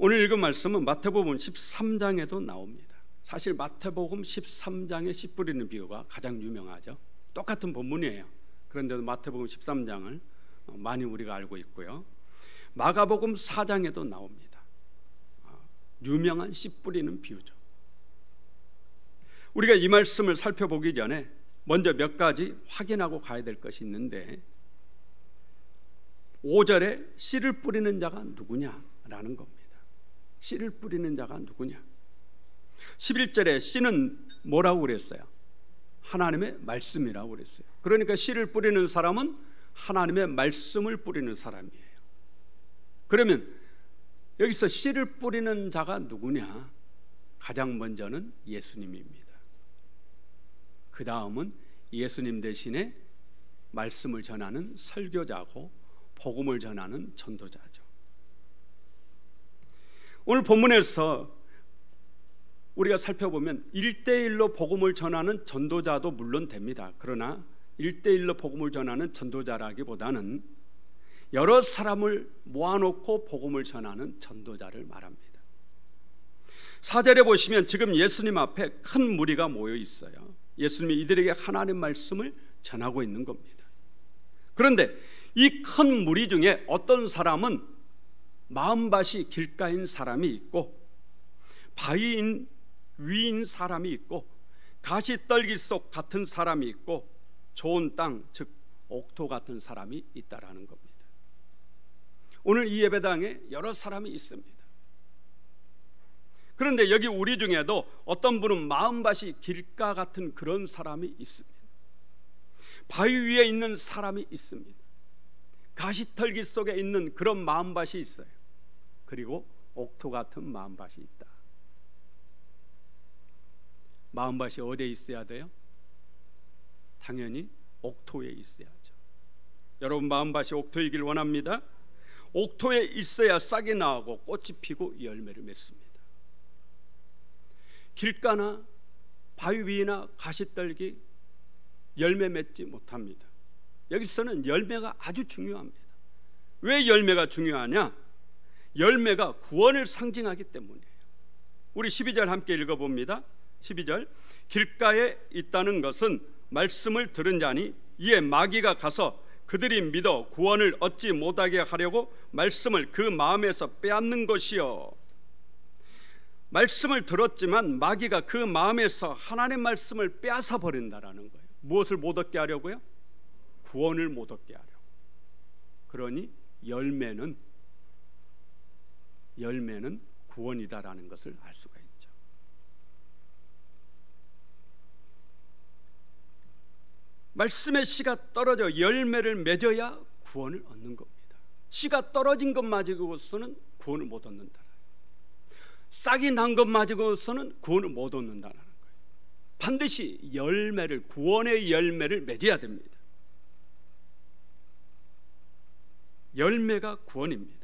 오늘 읽은 말씀은 마태복음 13장에도 나옵니다. 사실 마태복음 13장에 씨 뿌리는 비유가 가장 유명하죠. 똑같은 본문이에요. 그런데도 마태복음 13장을 많이 우리가 알고 있고요. 마가복음 4장에도 나옵니다. 유명한 씨 뿌리는 비유죠. 우리가 이 말씀을 살펴보기 전에 먼저 몇 가지 확인하고 가야 될 것이 있는데, 5절에 씨를 뿌리는 자가 누구냐라는 겁니다. 씨를 뿌리는 자가 누구냐. 11절에 씨는 뭐라고 그랬어요? 하나님의 말씀이라고 그랬어요. 그러니까 씨를 뿌리는 사람은 하나님의 말씀을 뿌리는 사람이에요. 그러면 여기서 씨를 뿌리는 자가 누구냐? 가장 먼저는 예수님입니다. 그 다음은 예수님 대신에 말씀을 전하는 설교자고 복음을 전하는 전도자죠. 오늘 본문에서 우리가 살펴보면 1대1로 복음을 전하는 전도자도 물론 됩니다. 그러나 1대1로 복음을 전하는 전도자라기보다는 여러 사람을 모아놓고 복음을 전하는 전도자를 말합니다. 4절에 보시면 지금 예수님 앞에 큰 무리가 모여 있어요. 예수님이 이들에게 하나님 말씀을 전하고 있는 겁니다. 그런데 이 큰 무리 중에 어떤 사람은 마음밭이 길가인 사람이 있고, 바위 위인 사람이 있고, 가시떨기 속 같은 사람이 있고, 좋은 땅, 즉 옥토 같은 사람이 있다라는 겁니다. 오늘 이 예배당에 여러 사람이 있습니다. 그런데 여기 우리 중에도 어떤 분은 마음밭이 길가 같은 그런 사람이 있습니다. 바위 위에 있는 사람이 있습니다. 가시떨기 속에 있는 그런 마음밭이 있어요. 그리고 옥토 같은 마음밭이 있다. 마음밭이 어디에 있어야 돼요? 당연히 옥토에 있어야죠. 여러분, 마음밭이 옥토이길 원합니다. 옥토에 있어야 싹이 나고 꽃이 피고 열매를 맺습니다. 길가나 바위 위나 가시떨기 열매 맺지 못합니다. 여기서는 열매가 아주 중요합니다. 왜 열매가 중요하냐? 열매가 구원을 상징하기 때문이에요. 우리 12절 함께 읽어봅니다. 12절, 길가에 있다는 것은 말씀을 들은 자니 이에 마귀가 가서 그들이 믿어 구원을 얻지 못하게 하려고 말씀을 그 마음에서 빼앗는 것이요. 말씀을 들었지만 마귀가 그 마음에서 하나님의 말씀을 빼앗아 버린다라는 거예요. 무엇을 못 얻게 하려고요? 구원을 못 얻게 하려고. 그러니 열매는 구원이다라는 것을 알 수가 있죠. 말씀의 씨가 떨어져 열매를 맺어야 구원을 얻는 겁니다. 씨가 떨어진 것 가지고서는 구원을 못 얻는다. 싹이 난 것 가지고서는 구원을 못 얻는다는 거예요. 반드시 구원의 열매를 맺어야 됩니다. 열매가 구원입니다.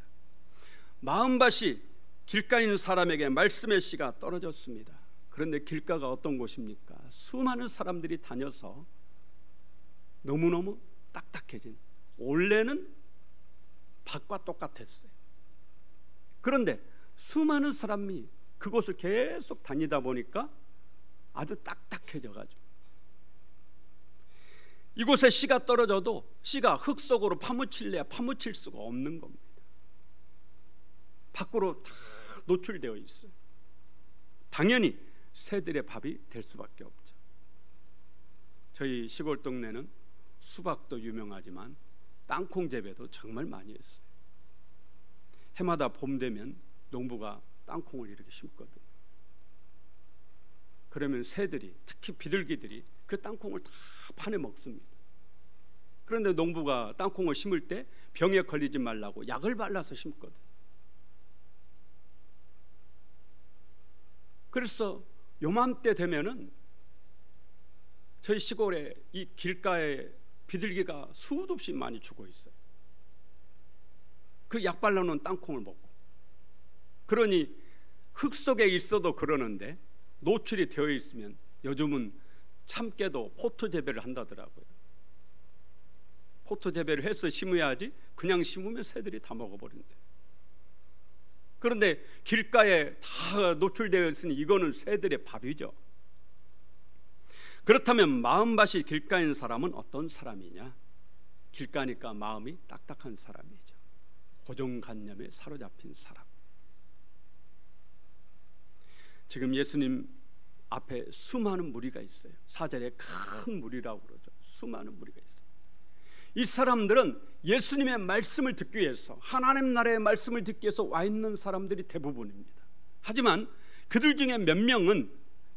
마음밭이 길가에 있는 사람에게 말씀의 씨가 떨어졌습니다. 그런데 길가가 어떤 곳입니까? 수많은 사람들이 다녀서 너무너무 딱딱해진, 원래는 밭과 똑같았어요. 그런데 수많은 사람이 그곳을 계속 다니다 보니까 아주 딱딱해져가지고, 이곳에 씨가 떨어져도 씨가 흙 속으로 파묻힐래야 파묻힐 수가 없는 겁니다. 밖으로 다 노출되어 있어요. 당연히 새들의 밥이 될 수밖에 없죠. 저희 시골 동네는 수박도 유명하지만 땅콩 재배도 정말 많이 했어요. 해마다 봄 되면 농부가 땅콩을 이렇게 심거든요. 그러면 새들이, 특히 비둘기들이 그 땅콩을 다 파내 먹습니다. 그런데 농부가 땅콩을 심을 때 병에 걸리지 말라고 약을 발라서 심거든요. 그래서 요맘때 되면은 저희 시골에 이 길가에 비둘기가 수도 없이 많이 죽어 있어요. 그 약 발라놓은 땅콩을 먹고. 그러니 흙 속에 있어도 그러는데 노출이 되어 있으면 요즘은 참깨도 포토 재배를 한다더라고요. 포토 재배를 해서 심어야지 그냥 심으면 새들이 다 먹어버린대. 그런데 길가에 다 노출되어 있으니 이거는 새들의 밥이죠. 그렇다면 마음밭이 길가인 사람은 어떤 사람이냐? 길가니까 마음이 딱딱한 사람이죠. 고정관념에 사로잡힌 사람. 지금 예수님 앞에 수많은 무리가 있어요. 4절에 큰 무리라고 그러죠. 수많은 무리가 있어요. 이 사람들은 예수님의 말씀을 듣기 위해서, 하나님 나라의 말씀을 듣기 위해서 와 있는 사람들이 대부분입니다. 하지만 그들 중에 몇 명은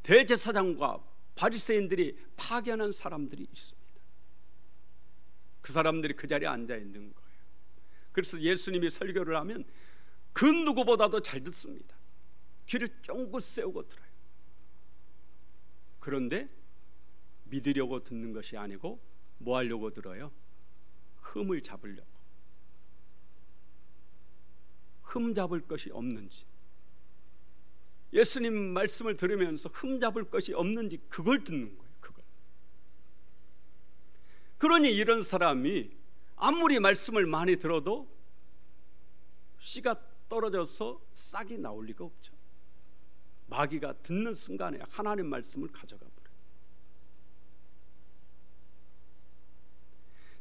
대제사장과 바리새인들이 파견한 사람들이 있습니다. 그 사람들이 그 자리에 앉아 있는 거예요. 그래서 예수님이 설교를 하면 그 누구보다도 잘 듣습니다. 귀를 쫑긋 세우고 들어요. 그런데 믿으려고 듣는 것이 아니고 뭐 하려고 들어요? 흠을 잡으려고. 흠 잡을 것이 없는지, 예수님 말씀을 들으면서 흠 잡을 것이 없는지 그걸 듣는 거예요. 그걸. 그러니 이런 사람이 아무리 말씀을 많이 들어도 씨가 떨어져서 싹이 나올 리가 없죠. 마귀가 듣는 순간에 하나님 말씀을 가져가 버려요.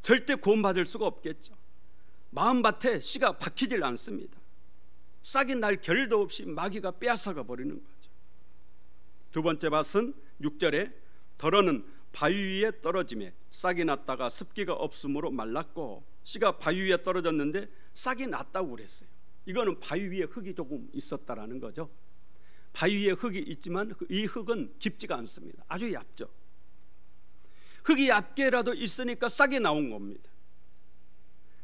절대 구원받을 수가 없겠죠. 마음밭에 씨가 박히질 않습니다. 싹이 날 겨를도 없이 마귀가 빼앗아가 버리는 거죠. 두 번째 밭은 6절에 덜어는 바위 위에 떨어지매 싹이 났다가 습기가 없으므로 말랐고, 씨가 바위 위에 떨어졌는데 싹이 났다고 그랬어요. 이거는 바위 위에 흙이 조금 있었다라는 거죠. 바위 위에 흙이 있지만 이 흙은 깊지가 않습니다. 아주 얇죠. 흙이 얇게라도 있으니까 싹이 나온 겁니다.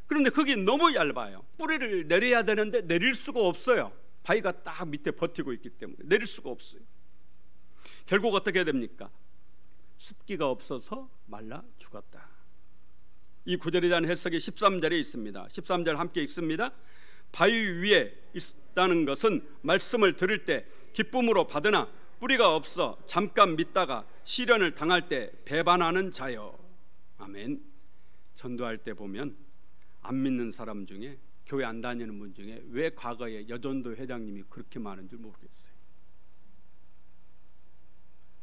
그런데 흙이 너무 얇아요. 뿌리를 내려야 되는데 내릴 수가 없어요. 바위가 딱 밑에 버티고 있기 때문에 내릴 수가 없어요. 결국 어떻게 됩니까? 습기가 없어서 말라 죽었다. 이 구절에 대한 해석이 13절에 있습니다. 13절 함께 읽습니다. 바위 위에 있다는 것은 말씀을 들을 때 기쁨으로 받으나 뿌리가 없어 잠깐 믿다가 시련을 당할 때 배반하는 자요. 아멘. 전도할 때 보면 안 믿는 사람 중에, 교회 안 다니는 분 중에 왜 과거에 여전도 회장님이 그렇게 많은 줄 모르겠어요.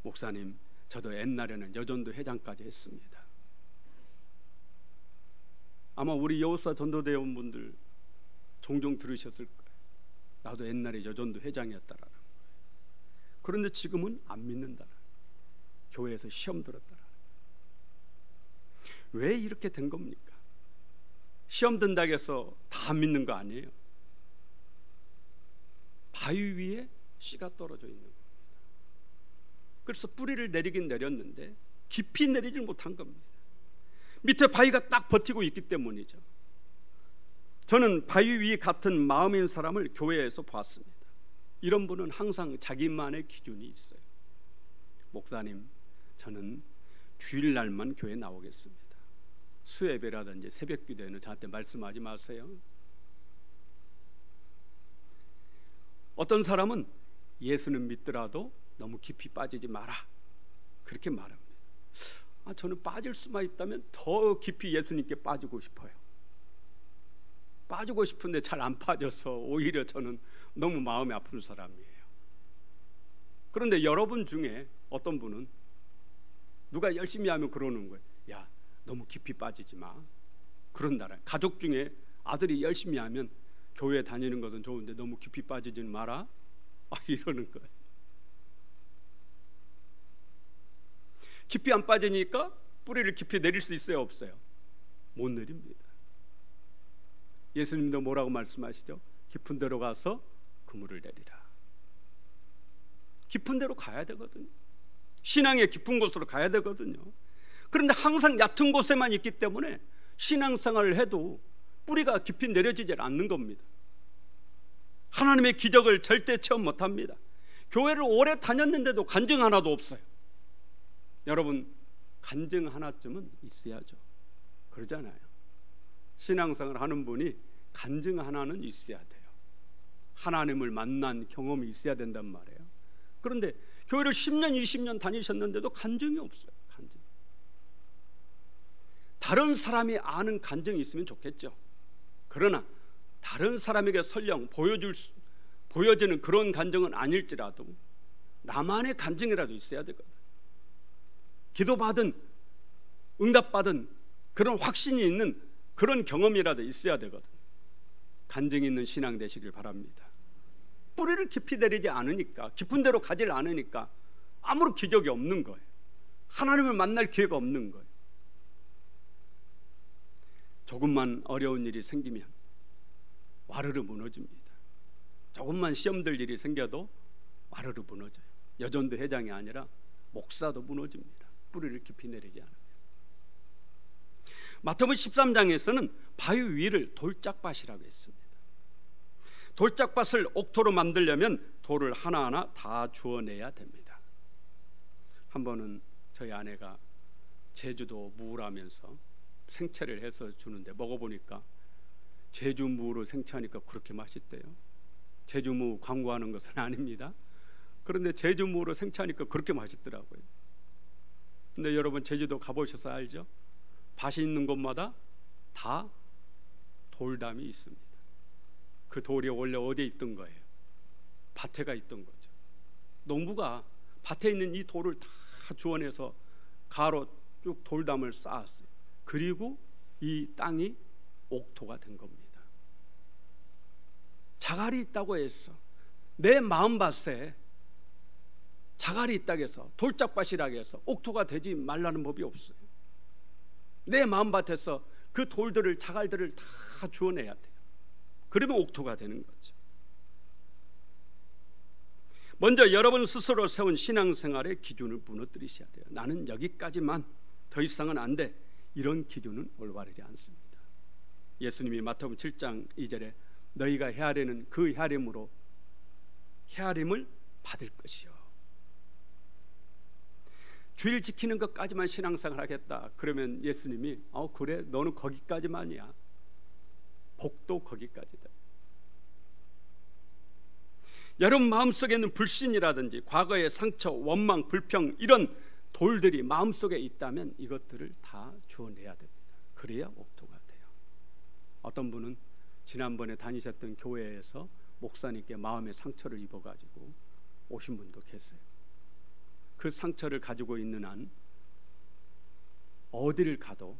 목사님, 저도 옛날에는 여전도 회장까지 했습니다. 아마 우리 여호수아 전도대원 분들 종종 들으셨을 거예요. 나도 옛날에 여전도 회장이었다라는 거예요. 그런데 지금은 안 믿는다라는 거예요. 교회에서 시험 들었다라는 거예요. 왜 이렇게 된 겁니까? 시험 든다고 해서 다 안 믿는 거 아니에요. 바위 위에 씨가 떨어져 있는 겁니다. 그래서 뿌리를 내리긴 내렸는데 깊이 내리질 못한 겁니다. 밑에 바위가 딱 버티고 있기 때문이죠. 저는 바위 위 같은 마음인 사람을 교회에서 봤습니다. 이런 분은 항상 자기만의 기준이 있어요. 목사님, 저는 주일날만 교회 나오겠습니다. 수예배라든지 새벽기도에는 저한테 말씀하지 마세요. 어떤 사람은 예수는 믿더라도 너무 깊이 빠지지 마라, 그렇게 말합니다. 저는 빠질 수만 있다면 더 깊이 예수님께 빠지고 싶어요. 빠지고 싶은데 잘 안 빠져서 오히려 저는 너무 마음이 아픈 사람이에요. 그런데 여러분 중에 어떤 분은 누가 열심히 하면 그러는 거예요. 야, 너무 깊이 빠지지 마. 그런다라. 가족 중에 아들이 열심히 하면 교회 다니는 것은 좋은데 너무 깊이 빠지지 마라, 이러는 거예요. 깊이 안 빠지니까 뿌리를 깊이 내릴 수 있어요, 없어요? 못 내립니다. 예수님도 뭐라고 말씀하시죠? 깊은 데로 가서 그물을 내리라. 깊은 데로 가야 되거든요. 신앙의 깊은 곳으로 가야 되거든요. 그런데 항상 얕은 곳에만 있기 때문에 신앙생활을 해도 뿌리가 깊이 내려지지 않는 겁니다. 하나님의 기적을 절대 체험 못합니다. 교회를 오래 다녔는데도 간증 하나도 없어요. 여러분, 간증 하나쯤은 있어야죠. 그러잖아요. 신앙생활 하는 분이 간증 하나는 있어야 돼요. 하나님을 만난 경험이 있어야 된단 말이에요. 그런데 교회를 10년, 20년 다니셨는데도 간증이 없어요. 간증. 다른 사람이 아는 간증이 있으면 좋겠죠. 그러나 다른 사람에게 설령 보여줄 보여지는 그런 간증은 아닐지라도 나만의 간증이라도 있어야 되거든. 기도받은, 응답받은 그런 확신이 있는 그런 경험이라도 있어야 되거든. 간증이 있는 신앙 되시길 바랍니다. 뿌리를 깊이 내리지 않으니까, 깊은 데로 가지 않으니까 아무런 기적이 없는 거예요. 하나님을 만날 기회가 없는 거예요. 조금만 어려운 일이 생기면 와르르 무너집니다. 조금만 시험될 일이 생겨도 와르르 무너져요. 여전도 회장이 아니라 목사도 무너집니다. 뿌리를 깊이 내리지 않으면. 마태복음 13장에서는 바위 위를 돌짝밭이라고 했습니다. 돌짝밭을 옥토로 만들려면 돌을 하나하나 다 주워내야 됩니다. 한 번은 저희 아내가 제주도 무라면서 생채를 해서 주는데 먹어보니까 제주 무로 생채하니까 그렇게 맛있대요. 제주 무 광고하는 것은 아닙니다. 그런데 제주 무로 생채하니까 그렇게 맛있더라고요. 근데 여러분 제주도 가보셔서 알죠? 밭이 있는 곳마다 다 돌담이 있습니다. 그 돌이 원래 어디에 있던 거예요? 밭에가 있던 거죠. 농부가 밭에 있는 이 돌을 다 주워내서 가로 쭉 돌담을 쌓았어요. 그리고 이 땅이 옥토가 된 겁니다. 자갈이 있다고 해서 내 마음밭에 자갈이 있다고 해서 돌짝밭이라고 해서 옥토가 되지 말라는 법이 없어요. 내 마음밭에서 그 돌들을, 자갈들을 다 주워내야 돼요. 그러면 옥토가 되는 거죠. 먼저 여러분 스스로 세운 신앙생활의 기준을 무너뜨리셔야 돼요. 나는 여기까지만, 더 이상은 안 돼. 이런 기준은 올바르지 않습니다. 예수님이 마태복음 7장 2절에 너희가 헤아리는 그 헤아림으로 헤아림을 받을 것이요. 주일 지키는 것까지만 신앙생활 하겠다. 그러면 예수님이 그래 너는 거기까지만이야. 복도 거기까지다. 여러분 마음속에 있는 불신이라든지 과거의 상처, 원망, 불평 이런 돌들이 마음속에 있다면 이것들을 다 주워내야 됩니다. 그래야 옥토가 돼요. 어떤 분은 지난번에 다니셨던 교회에서 목사님께 마음의 상처를 입어가지고 오신 분도 계세요. 그 상처를 가지고 있는 한 어디를 가도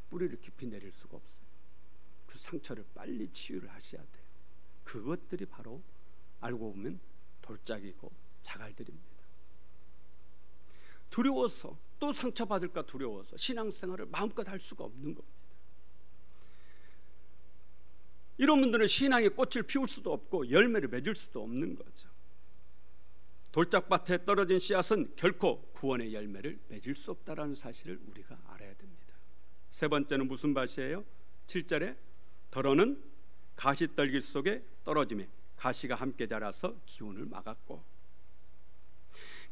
뿌리를 깊이 내릴 수가 없어요. 그 상처를 빨리 치유를 하셔야 돼요. 그것들이 바로 알고 보면 돌짝이고 자갈들입니다. 두려워서, 또 상처받을까 두려워서 신앙생활을 마음껏 할 수가 없는 겁니다. 이런 분들은 신앙의 꽃을 피울 수도 없고 열매를 맺을 수도 없는 거죠. 돌짝밭에 떨어진 씨앗은 결코 구원의 열매를 맺을 수 없다는 사실을 우리가 알아야 됩니다. 세 번째는 무슨 밭이에요? 7절에 더러는 가시떨기 속에 떨어지매 가시가 함께 자라서 기운을 막았고,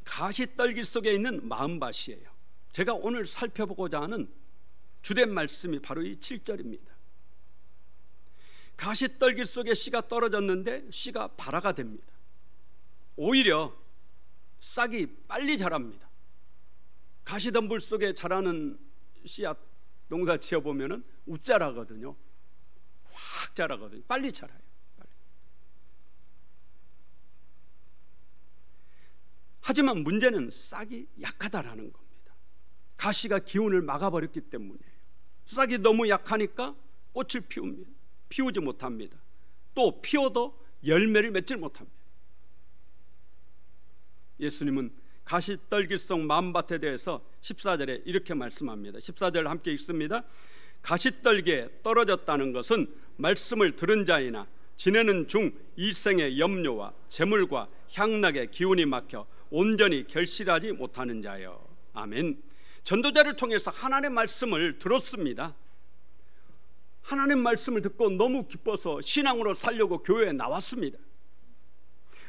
가시떨기 속에 있는 마음밭이에요. 제가 오늘 살펴보고자 하는 주된 말씀이 바로 이 7절입니다. 가시떨기 속에 씨가 떨어졌는데 씨가 발화가 됩니다. 오히려 싹이 빨리 자랍니다. 가시덤불 속에 자라는 씨앗 농사 지어보면 웃자라거든요. 확 자라거든요. 빨리 자라요. 빨리. 하지만 문제는 싹이 약하다라는 겁니다. 가시가 기운을 막아버렸기 때문이에요. 싹이 너무 약하니까 꽃을 피우지 못합니다. 또 피워도 열매를 맺지 못합니다. 예수님은 가시떨기 속 마음밭에 대해서 14절에 이렇게 말씀합니다. 14절 함께 읽습니다. 가시떨기에 떨어졌다는 것은 말씀을 들은 자이나 지내는 중 일생의 염려와 재물과 향락의 기운이 막혀 온전히 결실하지 못하는 자요. 아멘. 전도자를 통해서 하나님의 말씀을 들었습니다. 하나님 말씀을 듣고 너무 기뻐서 신앙으로 살려고 교회에 나왔습니다.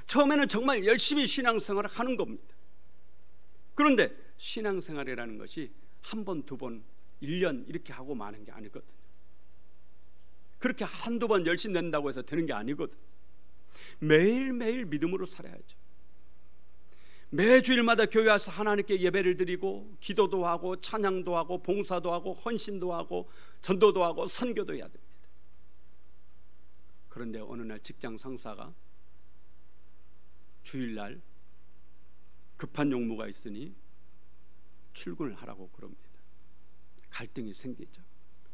처음에는 정말 열심히 신앙생활을 하는 겁니다. 그런데 신앙생활이라는 것이 한 번, 두 번, 1년 이렇게 하고 마는 게 아니거든요. 그렇게 한두 번 열심히 낸다고 해서 되는 게 아니거든. 매일매일 믿음으로 살아야죠. 매주일마다 교회 와서 하나님께 예배를 드리고 기도도 하고 찬양도 하고 봉사도 하고 헌신도 하고 전도도 하고 선교도 해야 됩니다. 그런데 어느 날 직장 상사가 주일날 급한 용무가 있으니 출근을 하라고 그럽니다. 갈등이 생기죠.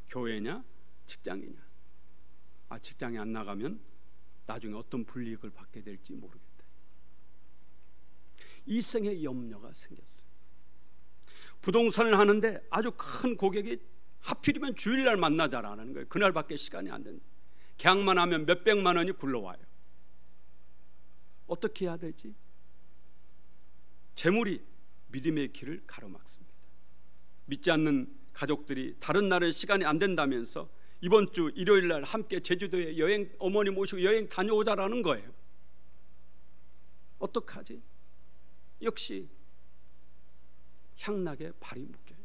교회냐 직장이냐. 직장에 안 나가면 나중에 어떤 불이익을 받게 될지 모르겠다. 이생의 염려가 생겼어요. 부동산을 하는데 아주 큰 고객이 하필이면 주일날 만나자라는 거예요. 그날밖에 시간이 안 된다. 계약만 하면 몇백만 원이 굴러와요. 어떻게 해야 되지? 재물이 믿음의 길을 가로막습니다. 믿지 않는 가족들이 다른 날은 시간이 안 된다면서 이번 주 일요일 날 함께 제주도에 여행, 어머니 모시고 여행 다녀오자라는 거예요. 어떡하지? 역시 향락에 발이 묶여요.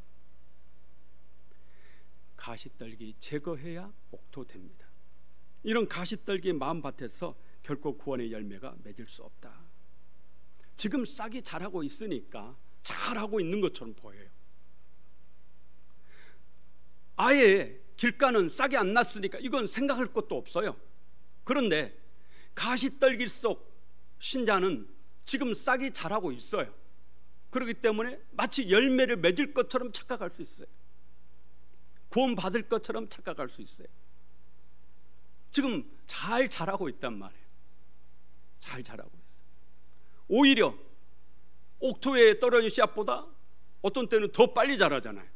가시떨기 제거해야 옥토됩니다. 이런 가시떨기의 마음밭에서 결코 구원의 열매가 맺을 수 없다. 지금 싹이 자라고 있으니까 잘하고 있는 것처럼 보여요. 아예 길가는 싹이 안 났으니까 이건 생각할 것도 없어요. 그런데 가시떨기 속 신자는 지금 싹이 자라고 있어요. 그렇기 때문에 마치 열매를 맺을 것처럼 착각할 수 있어요. 구원 받을 것처럼 착각할 수 있어요. 지금 잘 자라고 있단 말이에요. 잘 자라고 있어요. 오히려 옥토에 떨어진 씨앗보다 어떤 때는 더 빨리 자라잖아요.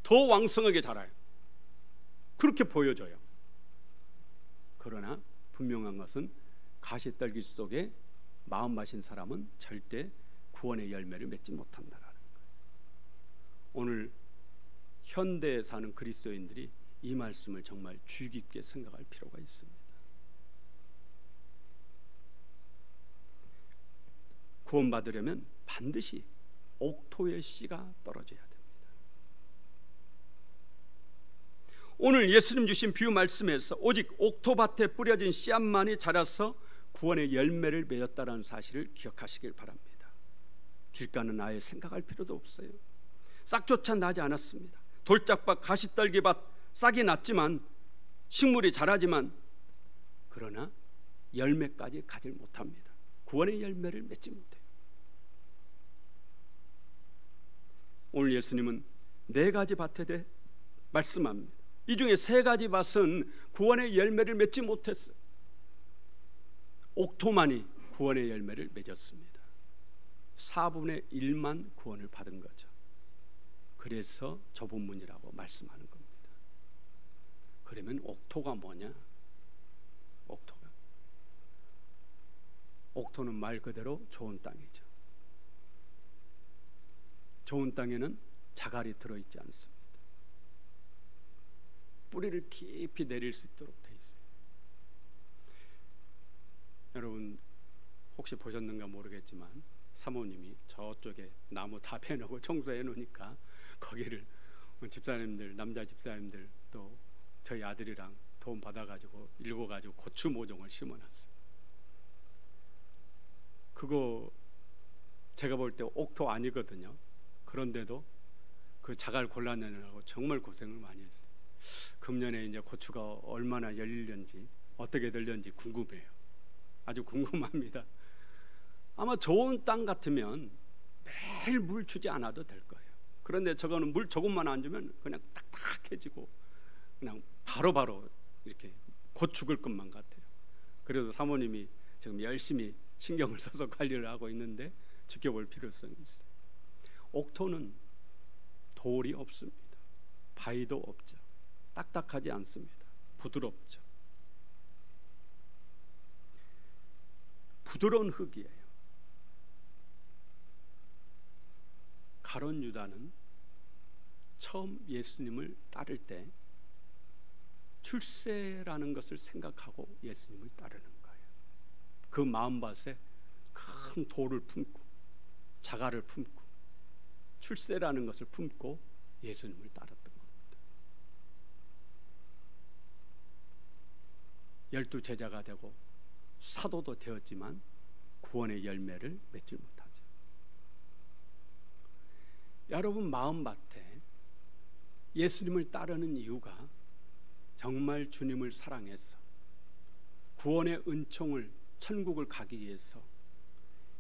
더 왕성하게 자라요. 그렇게 보여져요. 그러나 분명한 것은 가시떨기 속에 마음 마신 사람은 절대 구원의 열매를 맺지 못한다라는 거예요. 오늘 현대에 사는 그리스도인들이 이 말씀을 정말 주의 깊게 생각할 필요가 있습니다. 구원받으려면 반드시 옥토의 씨가 떨어져야 됩니다. 오늘 예수님 주신 비유 말씀에서 오직 옥토밭에 뿌려진 씨앗만이 자라서 구원의 열매를 맺었다는 사실을 기억하시길 바랍니다. 길가는 아예 생각할 필요도 없어요. 싹조차 나지 않았습니다. 돌짝밭, 가시떨기밭 싹이 났지만 식물이 자라지만 그러나 열매까지 가질 못합니다. 구원의 열매를 맺지 못해요. 오늘 예수님은 4가지 밭에 대해 말씀합니다. 이 중에 3가지 밭은 구원의 열매를 맺지 못했어요. 옥토만이 구원의 열매를 맺었습니다. 4분의 1만 구원을 받은 거죠. 그래서 좁은 문이라고 말씀하는 겁니다. 그러면 옥토가 뭐냐? 옥토는 말 그대로 좋은 땅이죠. 좋은 땅에는 자갈이 들어있지 않습니다. 뿌리를 깊이 내릴 수 있도록 돼 있어요. 여러분 혹시 보셨는가 모르겠지만 사모님이 저쪽에 나무 다 패놓고 청소해 놓으니까 거기를 집사님들, 남자 집사님들 또 저희 아들이랑 도움 받아가지고 읽어가지고 고추 모종을 심어놨어요. 그거 제가 볼 때 옥토 아니거든요. 그런데도 그 자갈 골라내느라고 정말 고생을 많이 했어요. 금년에 이제 고추가 얼마나 열릴는지 어떻게 될는지 궁금해요. 아주 궁금합니다. 아마 좋은 땅 같으면 매일 물 주지 않아도 될 거예요. 그런데 저거는 물 조금만 안 주면 그냥 딱딱해지고 그냥 바로바로 이렇게 곧 죽을 것만 같아요. 그래도 사모님이 지금 열심히 신경을 써서 관리를 하고 있는데 지켜볼 필요성이 있어요. 옥토는 돌이 없습니다. 바위도 없죠. 딱딱하지 않습니다. 부드럽죠. 부드러운 흙이에요. 가룟 유다는 처음 예수님을 따를 때 출세라는 것을 생각하고 예수님을 따르는 거예요. 그 마음밭에 큰 돌을 품고 자갈을 품고 출세라는 것을 품고 예수님을 따랐던 겁니다. 12 제자가 되고 사도도 되었지만 구원의 열매를 맺지 못하죠. 여러분 마음밭에 예수님을 따르는 이유가 정말 주님을 사랑해서 구원의 은총을 천국을 가기 위해서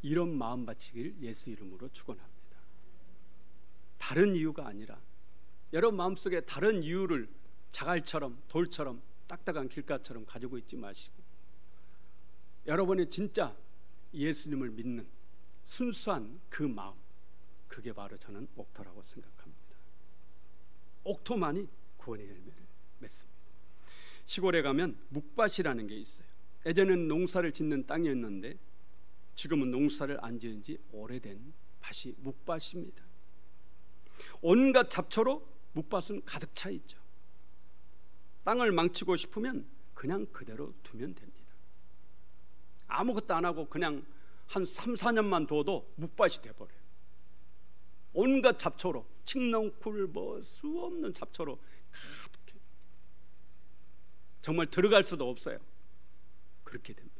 이런 마음 바치길 예수 이름으로 축원합니다. 다른 이유가 아니라 여러분 마음속에 다른 이유를 자갈처럼 돌처럼 딱딱한 길가처럼 가지고 있지 마시고 여러분이 진짜 예수님을 믿는 순수한 그 마음, 그게 바로 저는 옥토라고 생각합니다. 옥토만이 구원의 열매를 맺습니다. 시골에 가면 묵밭이라는 게 있어요. 예전에는 농사를 짓는 땅이었는데 지금은 농사를 안 지은 지 오래된 밭이 묵밭입니다. 온갖 잡초로 묵밭은 가득 차 있죠. 땅을 망치고 싶으면 그냥 그대로 두면 됩니다. 아무것도 안 하고 그냥 한 3, 4년만 둬도 묵밭이 돼버려요. 온갖 잡초로, 칡넝쿨 수 없는 잡초로 가득해. 정말 들어갈 수도 없어요. 그렇게 됩니다.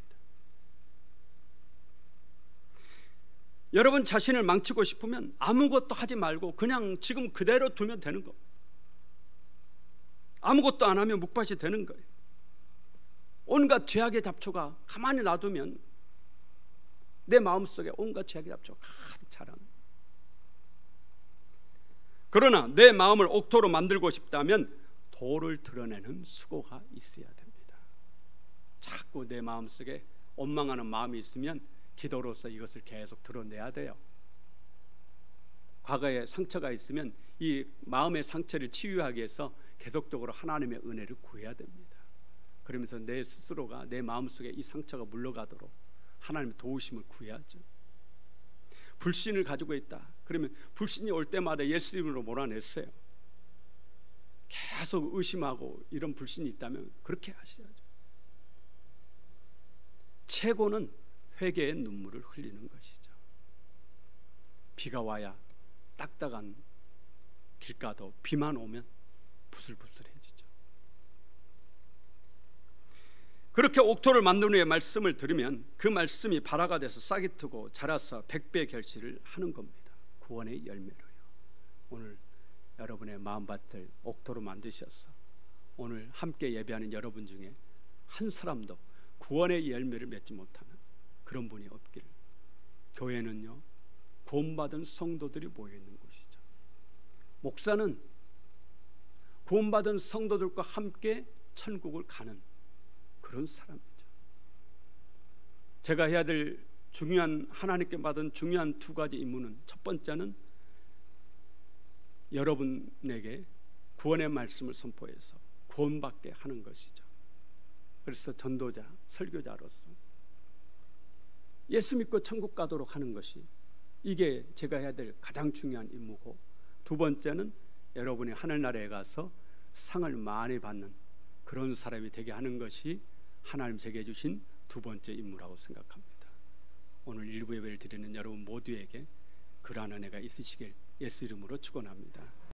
여러분 자신을 망치고 싶으면 아무것도 하지 말고 그냥 지금 그대로 두면 되는 거. 아무것도 안 하면 묵밭이 되는 거예요. 온갖 죄악의 잡초가 가만히 놔두면 내 마음속에 온갖 죄악의 잡초가 가득 자라는 거예요. 그러나 내 마음을 옥토로 만들고 싶다면 돌을 드러내는 수고가 있어야 됩니다. 자꾸 내 마음속에 원망하는 마음이 있으면 기도로서 이것을 계속 드러내야 돼요. 과거에 상처가 있으면 이 마음의 상처를 치유하기 위해서 계속적으로 하나님의 은혜를 구해야 됩니다. 그러면서 내 스스로가 내 마음속에 이 상처가 물러가도록 하나님의 도우심을 구해야죠. 불신을 가지고 있다. 그러면 불신이 올 때마다 예수 이름으로 몰아냈어요. 계속 의심하고 이런 불신이 있다면 그렇게 하셔야죠. 최고는 회개의 눈물을 흘리는 것이죠. 비가 와야 딱딱한 길가도 비만 오면 부슬부슬해지죠. 그렇게 옥토를 만든 후에 말씀을 들으면 그 말씀이 발화가 돼서 싹이 트고 자라서 100배 결실을 하는 겁니다. 구원의 열매로요. 오늘 여러분의 마음밭을 옥토로 만드셔서 오늘 함께 예배하는 여러분 중에 한 사람도 구원의 열매를 맺지 못하는 그런 분이 없기를. 교회는요, 구원받은 성도들이 모여있는 곳이죠. 목사는 구원받은 성도들과 함께 천국을 가는 그런 사람이죠. 제가 해야 될 중요한, 하나님께 받은 중요한 두 가지 임무는, 첫 번째는 여러분에게 구원의 말씀을 선포해서 구원받게 하는 것이죠. 그래서 전도자, 설교자로서 예수 믿고 천국 가도록 하는 것이, 이게 제가 해야 될 가장 중요한 임무고, 두 번째는 여러분이 하늘나라에 가서 상을 많이 받는 그런 사람이 되게 하는 것이 하나님 제게 주신 두 번째 임무라고 생각합니다. 오늘 일부 예배를 드리는 여러분 모두에게 그러한 은혜가 있으시길 예수 이름으로 축원합니다.